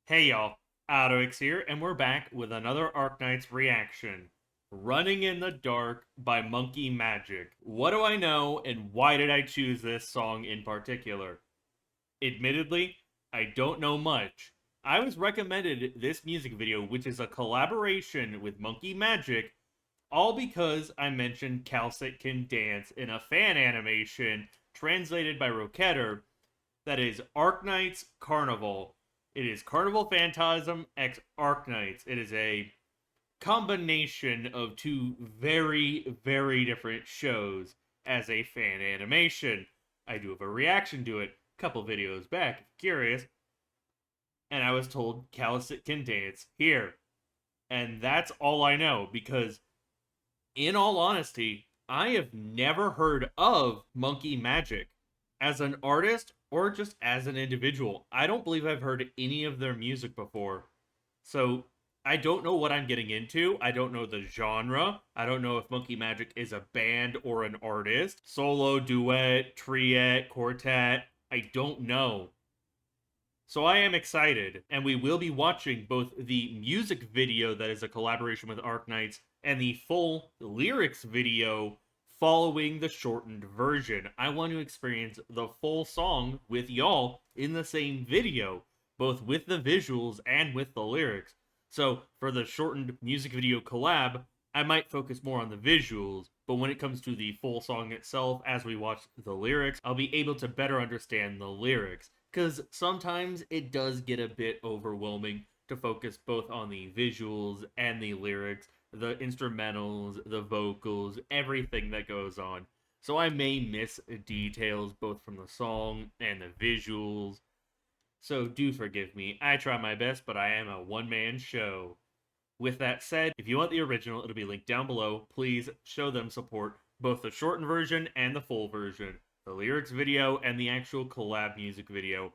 Hey y'all, AlduicS here, and we're back with another Arknights reaction. Running in the Dark by Monkey Magic. What do I know, and why did I choose this song in particular? Admittedly, I don't know much. I was recommended this music video, which is a collaboration with Monkey Magic, all because I mentioned Kal'tsit can dance in a fan animation translated by Roketter that is Arknights Carnival. It is Carnival Phantasm X Arknights. It is a combination of two very, very different shows as a fan animation. I do have a reaction to it a couple videos back, if you're curious. And I was told Kal'tsit can dance here. And that's all I know, because in all honesty, I have never heard of Monkey Magic as an artist or just as an individual. I don't believe I've heard any of their music before. So I don't know what I'm getting into. I don't know the genre. I don't know if Monkey Magic is a band or an artist. Solo, duet, triet, quartet. I don't know. So I am excited, and we will be watching both the music video that is a collaboration with Arknights and the full lyrics video following the shortened version. I want to experience the full song with y'all in the same video, both with the visuals and with the lyrics. So for the shortened music video collab, I might focus more on the visuals, but when it comes to the full song itself, as we watch the lyrics, I'll be able to better understand the lyrics, because sometimes it does get a bit overwhelming to focus both on the visuals and the lyrics, the instrumentals, the vocals, everything that goes on. So I may miss details both from the song and the visuals. So do forgive me. I try my best, but I am a one-man show. With that said, if you want the original, it'll be linked down below. Please show them support, both the shortened version and the full version, the lyrics video and the actual collab music video.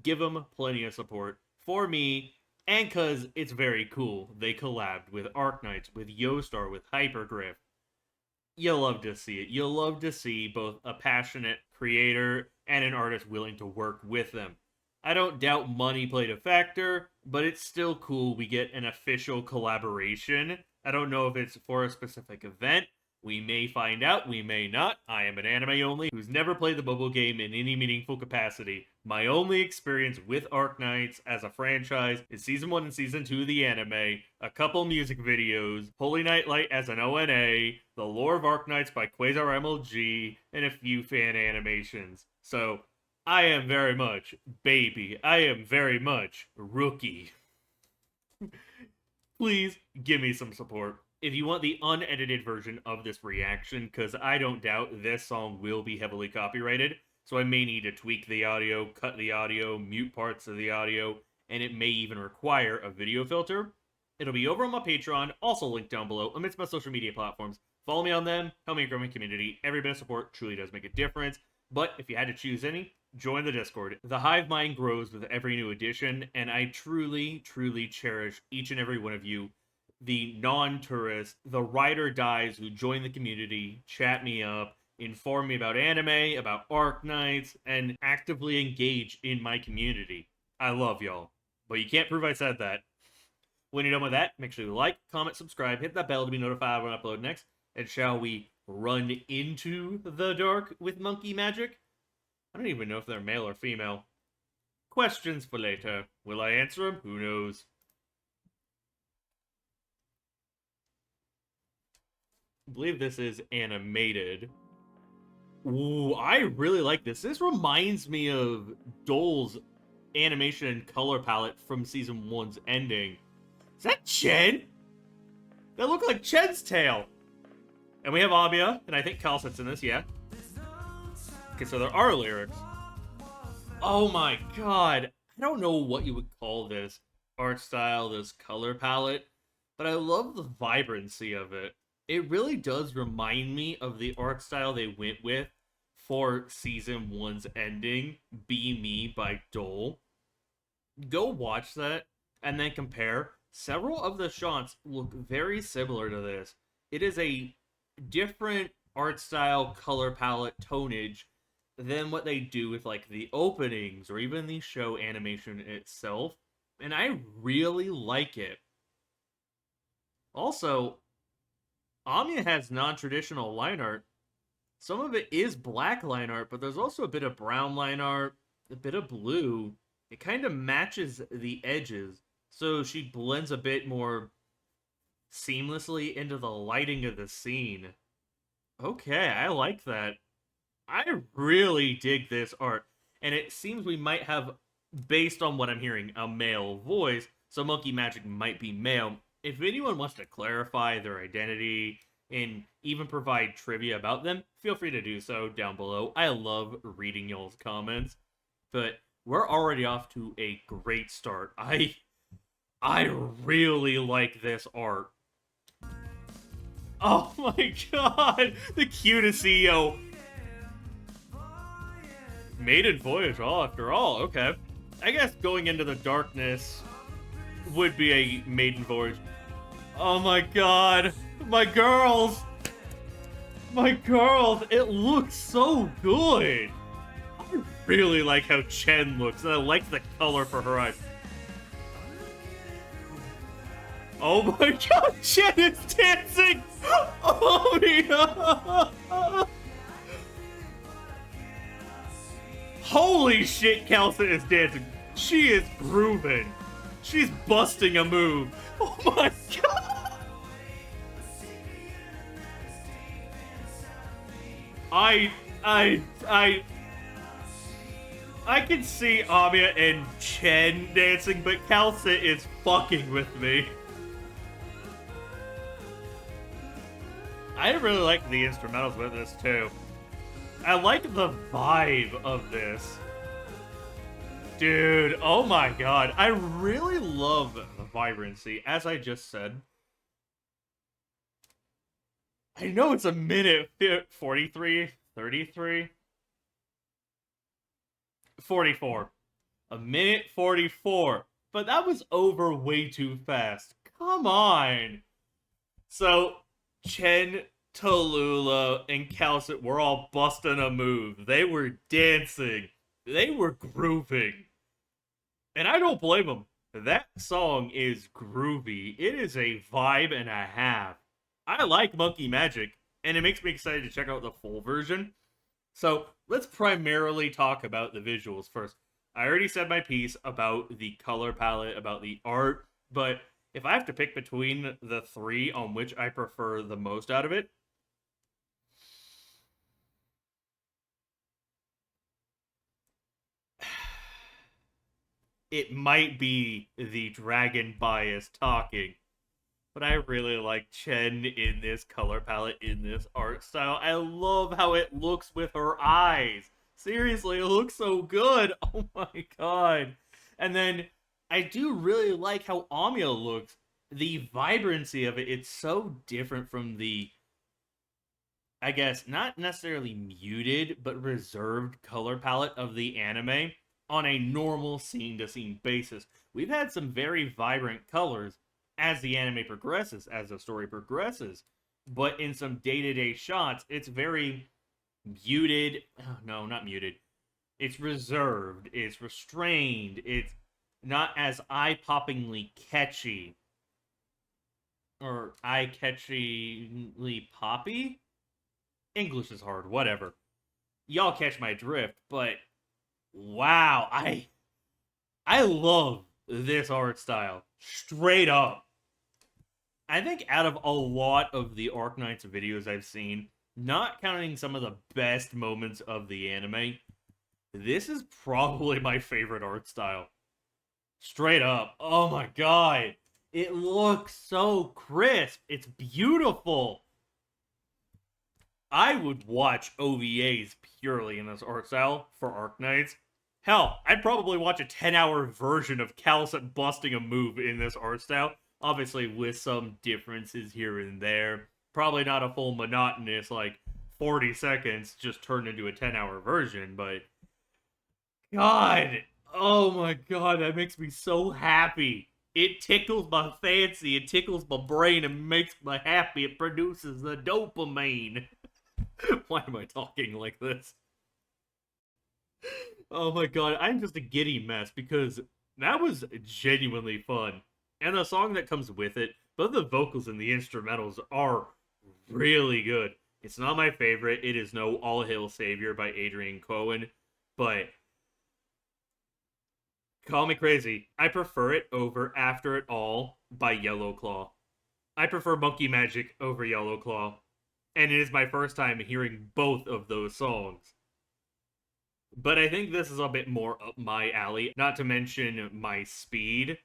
Give them plenty of support for me, and because it's very cool. They collabed with Arknights, with Yostar, with Hypergriff. You'll love to see it. You'll love to see both a passionate creator and an artist willing to work with them. I don't doubt money played a factor, but it's still cool we get an official collaboration. I don't know if it's for a specific event. We may find out, we may not. I am an anime only who's never played the mobile game in any meaningful capacity. My only experience with Arknights as a franchise is Season 1 and Season 2 of the anime, a couple music videos, Holy Nightlight as an ONA, the lore of Arknights by Quasar MLG, and a few fan animations. So, I am very much baby. I am very much rookie. Please give me some support. If you want the unedited version of this reaction, because I don't doubt this song will be heavily copyrighted, so I may need to tweak the audio, cut the audio, mute parts of the audio, and it may even require a video filter. It'll be over on my Patreon, also linked down below, amidst my social media platforms. Follow me on them, help me grow my community. Every bit of support truly does make a difference, but if you had to choose any, join the Discord. The hive mind grows with every new edition, and I truly, truly cherish each and every one of you, the non-tourists, the ride or dies who join the community, chat me up, inform me about anime, about Arknights, and actively engage in my community. I love y'all, but you can't prove I said that. When you're done with that, make sure you like, comment, subscribe, hit that bell to be notified when I upload next, and shall we run into the dark with Monkey Magic? I don't even know if they're male or female. Questions for later. Will I answer them? Who knows? I believe this is animated. Ooh, I really like this. This reminds me of Dole's animation and color palette from Season 1's ending. Is that Chen? That looked like Chen's tail. And we have Abia, and I think Kal'tsit's in this, yeah. Okay, so there are lyrics. Oh my god. I don't know what you would call this art style, this color palette, but I love the vibrancy of it. It really does remind me of the art style they went with for Season 1's ending, Be Me by Dole. Go watch that and then compare. Several of the shots look very similar to this. It is a different art style, color palette, tonnage than what they do with like the openings or even the show animation itself. and I really like it. Also, Amiya has non-traditional line art. Some of it is black line art, but there's also a bit of brown line art, a bit of blue. It kind of matches the edges, so she blends a bit more seamlessly into the lighting of the scene. Okay, I like that. I really dig this art. And it seems we might have, based on what I'm hearing, a male voice. So Monkey Magic might be male. If anyone wants to clarify their identity and even provide trivia about them, feel free to do so down below. I love reading y'all's comments. But we're already off to a great start. I really like this art. Oh my god! The cutest CEO. Maiden voyage, all after all, okay. I guess going into the darkness would be a maiden voyage. Oh my god! My girls! My girls! It looks so good! I really like how Chen looks, and I like the color for her eyes. Oh my god, Chen is dancing! Oh yeah! Holy shit, Kal'tsit is dancing. She is grooving. She's busting a move. Oh my god! I can see Amiya and Chen dancing, but Kal'tsit is fucking with me. I really like the instrumentals with this too. I like the vibe of this. Dude, oh my god. I really love the vibrancy, as I just said. I know it's a minute 43, 33, 44. A minute 44. But that was over way too fast. Come on. So, Chen, Tallulah, and Kal'tsit were all busting a move. They were dancing. They were grooving. And I don't blame them. That song is groovy. It is a vibe and a half. I like Monkey Magic, and it makes me excited to check out the full version. So, let's primarily talk about the visuals first. I already said my piece about the color palette, about the art, but if I have to pick between the three on which I prefer the most out of it, it might be the dragon bias talking. But I really like Chen in this color palette, in this art style. I love how it looks with her eyes. Seriously, it looks so good. Oh my god. And then I do really like how Amiya looks. The vibrancy of it, it's so different from the, I guess, not necessarily muted, but reserved color palette of the anime on a normal scene-to-scene basis. We've had some very vibrant colors as the anime progresses, as the story progresses, but in some day-to-day shots, it's very muted. Oh, no, not muted. It's reserved, it's restrained, it's not as eye-poppingly catchy. Or eye-catchingly poppy? English is hard, whatever. Y'all catch my drift, but wow, I love this art style. Straight up. I think out of a lot of the Arknights videos I've seen, not counting some of the best moments of the anime, this is probably my favorite art style. Straight up. Oh my god. It looks so crisp. It's beautiful. I would watch OVAs purely in this art style for Arknights. Hell, I'd probably watch a 10-hour version of Kal'tsit busting a move in this art style. Obviously, with some differences here and there. Probably not a full monotonous, like, 40 seconds just turned into a 10-hour version, but god, oh my god, that makes me so happy. It tickles my fancy, it tickles my brain, and makes me happy. It produces the dopamine. Why am I talking like this? Oh my god, I'm just a giddy mess because That was genuinely fun. And the song that comes with it, both the vocals and the instrumentals are really good. It's not my favorite. It is no All Hail Savior by Adrian Cohen, but call me crazy. I prefer it over After It All by Yellow Claw. I prefer Monkey Magic over Yellow Claw. And it is my first time hearing both of those songs. But I think this is a bit more up my alley, not to mention my speed.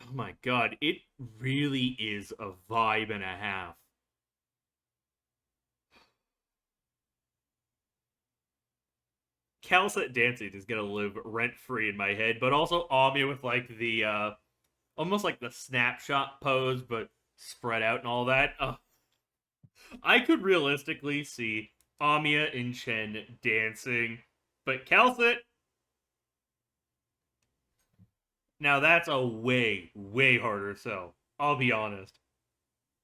Oh my god, it really is a vibe and a half. Kal'tsit dancing is gonna live rent-free in my head, but also Amiya with like the almost like the snapshot pose, but spread out and all that. I could realistically see Amiya and Chen dancing, but Kal'tsit, now that's a way, way harder sell. I'll be honest.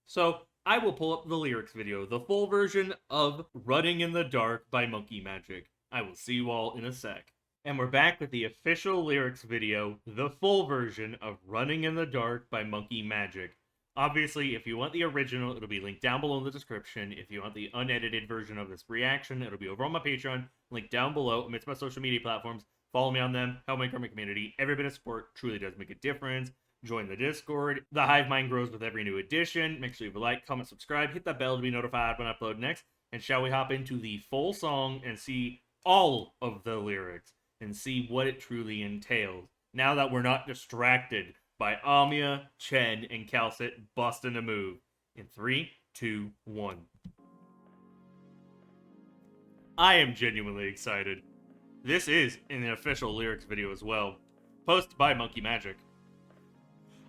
So, I will pull up the lyrics video, the full version of Running in the Dark by Monkey Magic. I will see you all in a sec. And we're back with the official lyrics video, the full version of Running in the Dark by Monkey Magic. Obviously, if you want the original, it'll be linked down below in the description. If you want the unedited version of this reaction, it'll be over on my Patreon, linked down below amidst my social media platforms. Follow me on them, help my current community. Every bit of support truly does make a difference. Join the Discord. The hive mind grows with every new edition. Make sure you leave a like, comment, subscribe, hit that bell to be notified when I upload next. And shall we hop into the full song and see all of the lyrics and see what it truly entails, now that we're not distracted by Amiya, Chen, and Kal'tsit busting a move. In 3, 2, 1. I am genuinely excited. This is an official lyrics video as well, posted by Monkey Magic.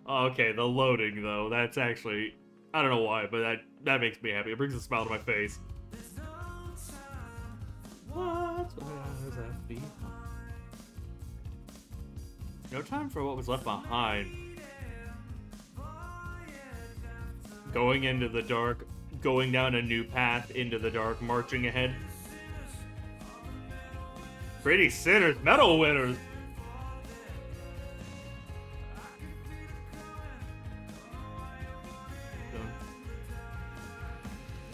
Okay, the loading though, that's actually, I don't know why, but that makes me happy. It brings a smile to my face. No time for what was left behind. Going into the dark, going down a new path into the dark, marching ahead. Pretty sinners, medal winners.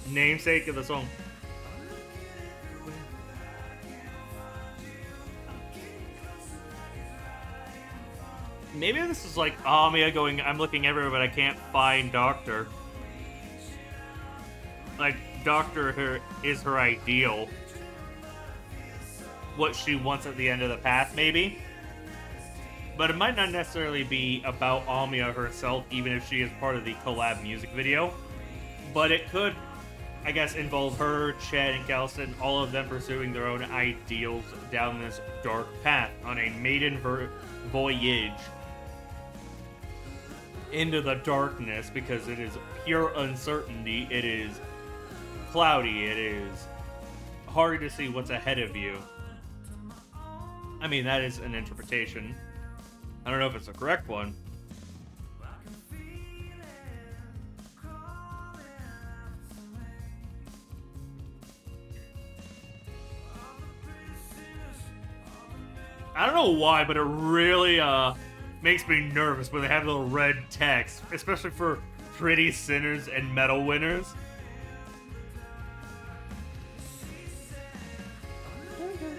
Namesake of the song. Maybe this is like Amiya going, I'm looking everywhere, but I can't find Doctor. Like, Doctor is her ideal. What she wants at the end of the path, maybe? But it might not necessarily be about Amiya herself, even if she is part of the collab music video. But it could, I guess, involve her, Chen, and Kal'tsit, and all of them pursuing their own ideals down this dark path on a maiden voyage into the darkness, because it is pure uncertainty, it is cloudy, it is hard to see what's ahead of you. I mean, that is an interpretation. I don't know if it's a correct one. I don't know why, but it really makes me nervous when they have little red text, especially for pretty sinners and medal winners.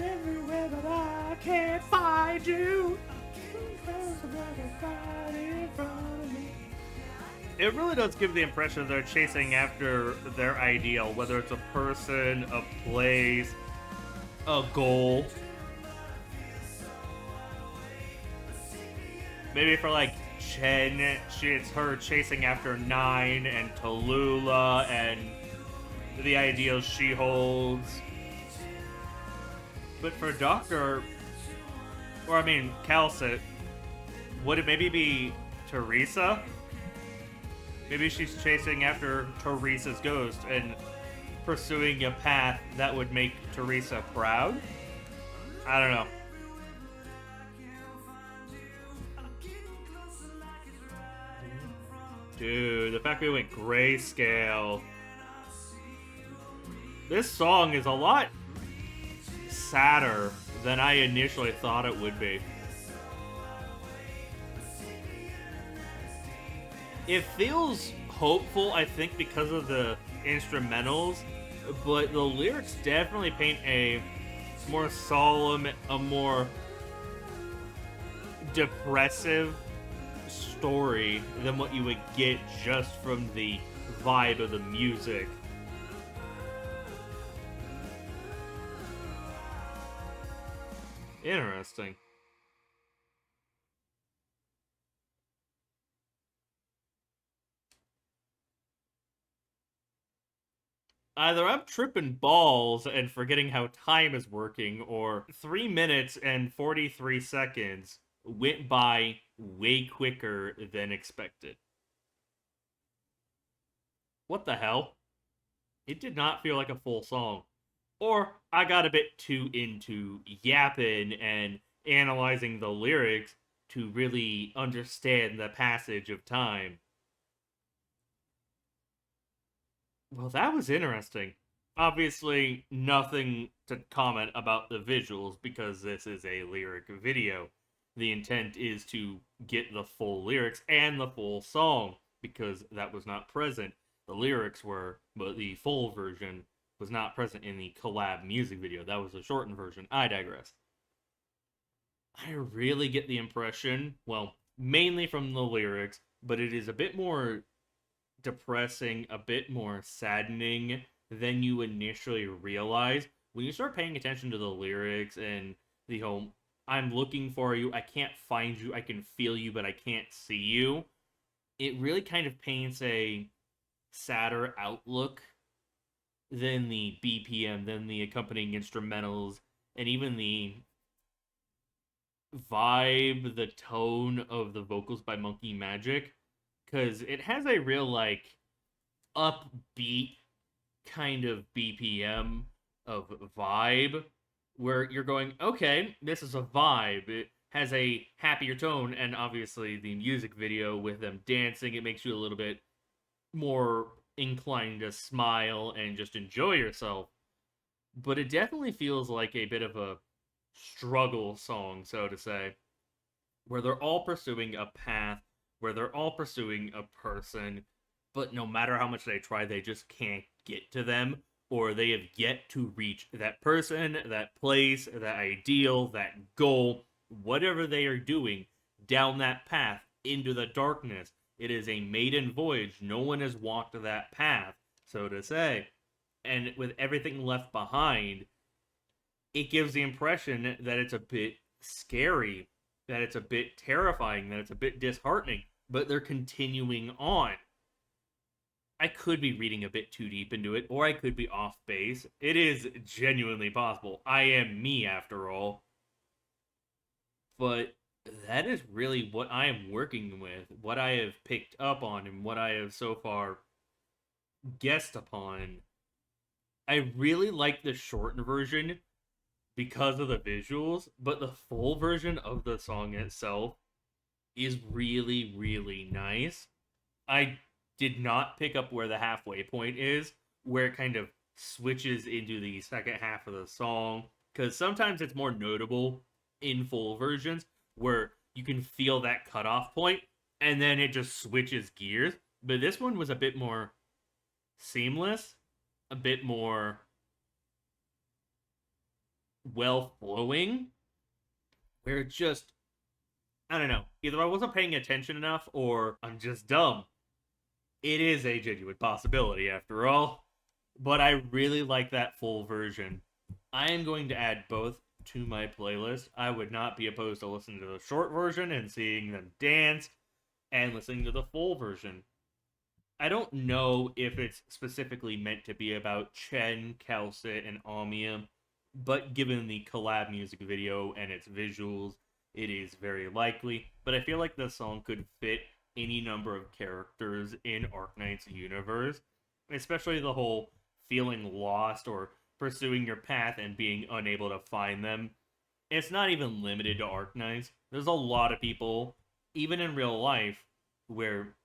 Everywhere but I can't find you. It really does give the impression they're chasing after their ideal, whether it's a person, a place, a goal. Maybe for like Chen, it's her chasing after Nine and Tallulah and the ideals she holds. But for Doctor, or I mean Kal'tsit, would it maybe be Teresa? Maybe she's chasing after Teresa's ghost and pursuing a path that would make Teresa proud? I don't know. Dude, the fact we went grayscale. This song is a lot sadder than I initially thought it would be. It feels hopeful, I think, because of the instrumentals, but the lyrics definitely paint a more solemn, a more depressive story than what you would get just from the vibe of the music. Interesting. Either I'm tripping balls and forgetting how time is working, or 3 minutes and 43 seconds went by way quicker than expected. What the hell? It did not feel like a full song. Or I got a bit too into yapping and analyzing the lyrics to really understand the passage of time. Well, that was interesting. Obviously, nothing to comment about the visuals because this is a lyric video. The intent is to get the full lyrics and the full song because that was not present. The lyrics were, but the full version was not present in the collab music video. That was a shortened version. I digress. I really get the impression, well, mainly from the lyrics, but it is a bit more depressing, a bit more saddening than you initially realize. When you start paying attention to the lyrics and the whole, I'm looking for you, I can't find you, I can feel you, but I can't see you, it really kind of paints a sadder outlook than the BPM, than the accompanying instrumentals, and even the vibe, the tone of the vocals by Monkey Magic, because it has a real like upbeat kind of BPM of vibe where you're going, okay, this is a vibe. It has a happier tone, and obviously the music video with them dancing, it makes you a little bit more inclined to smile and just enjoy yourself. But it definitely feels like a bit of a struggle song, so to say, where they're all pursuing a path, where they're all pursuing a person, but no matter how much they try, they just can't get to them, or they have yet to reach that person, that place, that ideal, that goal, whatever they are doing down that path into the darkness. It is a maiden voyage. No one has walked that path, so to say. And with everything left behind, it gives the impression that it's a bit scary, that it's a bit terrifying, that it's a bit disheartening, but they're continuing on. I could be reading a bit too deep into it, or I could be off base. It is genuinely possible. I am me, after all. But that is really what I am working with, what I have picked up on, and what I have so far guessed upon. I really like the shortened version because of the visuals, but the full version of the song itself is really, really nice. I did not pick up where the halfway point is, where it kind of switches into the second half of the song, because sometimes it's more notable in full versions where you can feel that cutoff point and then it just switches gears. But this one was a bit more seamless, a bit more well flowing, where it just, I don't know, either I wasn't paying attention enough or I'm just dumb. It is a genuine possibility after all, but I really like that full version. I am going to add both to my playlist. I would not be opposed to listening to the short version and seeing them dance and listening to the full version. I don't know if it's specifically meant to be about Chen, Kal'tsit, and Omnia, but given the collab music video and its visuals, it is very likely. But I feel like the song could fit any number of characters in Arknights' universe, especially the whole feeling lost or pursuing your path and being unable to find them. It's not even limited to Arknights. There's a lot of people, even in real life, where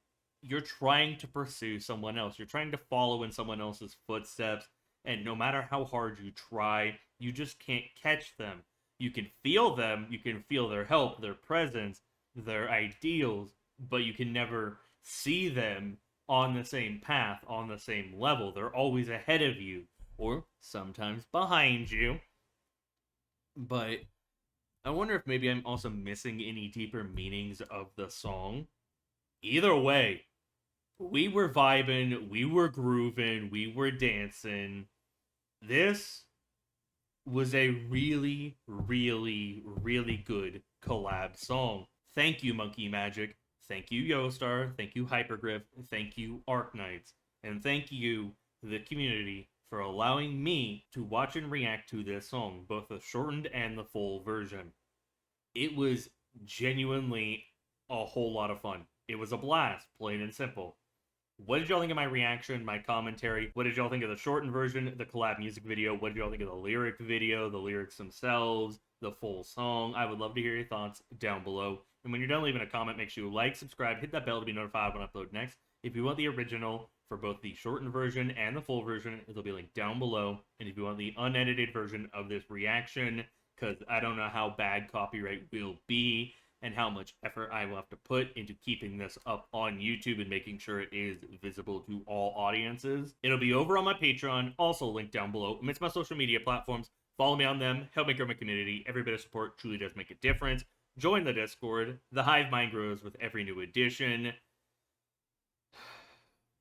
you're trying to pursue someone else. You're trying to follow in someone else's footsteps, and no matter how hard you try, you just can't catch them. You can feel them, you can feel their help, their presence, their ideals, but you can never see them on the same path, on the same level. They're always ahead of you, or sometimes behind you. But I wonder if maybe I'm also missing any deeper meanings of the song. Either way, we were vibing, we were grooving, we were dancing. This was a really, really, really good collab song. Thank you, Monkey Magic. Thank you, Yostar. Thank you, Hypergriff. Thank you, Arknights. And thank you, the community, for allowing me to watch and react to this song, both the shortened and the full version. It was genuinely a whole lot of fun. It was a blast, plain and simple. What did y'all think of my reaction, my commentary? What did y'all think of the shortened version, the collab music video? What did y'all think of the lyric video, the lyrics themselves, the full song? I would love to hear your thoughts down below. And when you're done leaving a comment, make sure you like, subscribe, hit that bell to be notified when I upload next. If you want the original for both the shortened version and the full version, it'll be linked down below. And if you want the unedited version of this reaction, because I don't know how bad copyright will be, and how much effort I will have to put into keeping this up on YouTube and making sure it is visible to all audiences. It'll be over on my Patreon, also linked down below. Amidst my social media platforms, follow me on them, help me grow my community. Every bit of support truly does make a difference. Join the Discord. The hive mind grows with every new edition.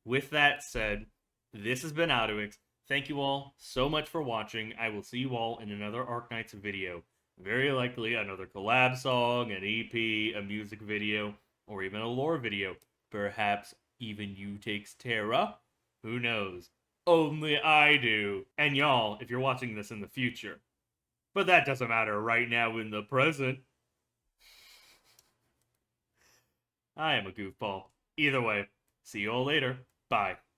With that said, this has been AlduicS. Thank you all so much for watching. I will see you all in another Arknights video. Very likely another collab song, an EP, a music video, or even a lore video. Perhaps even you takes Terra? Who knows? Only I do. And y'all, if you're watching this in the future. But that doesn't matter right now in the present. I am a goofball. Either way, see you all later. Bye.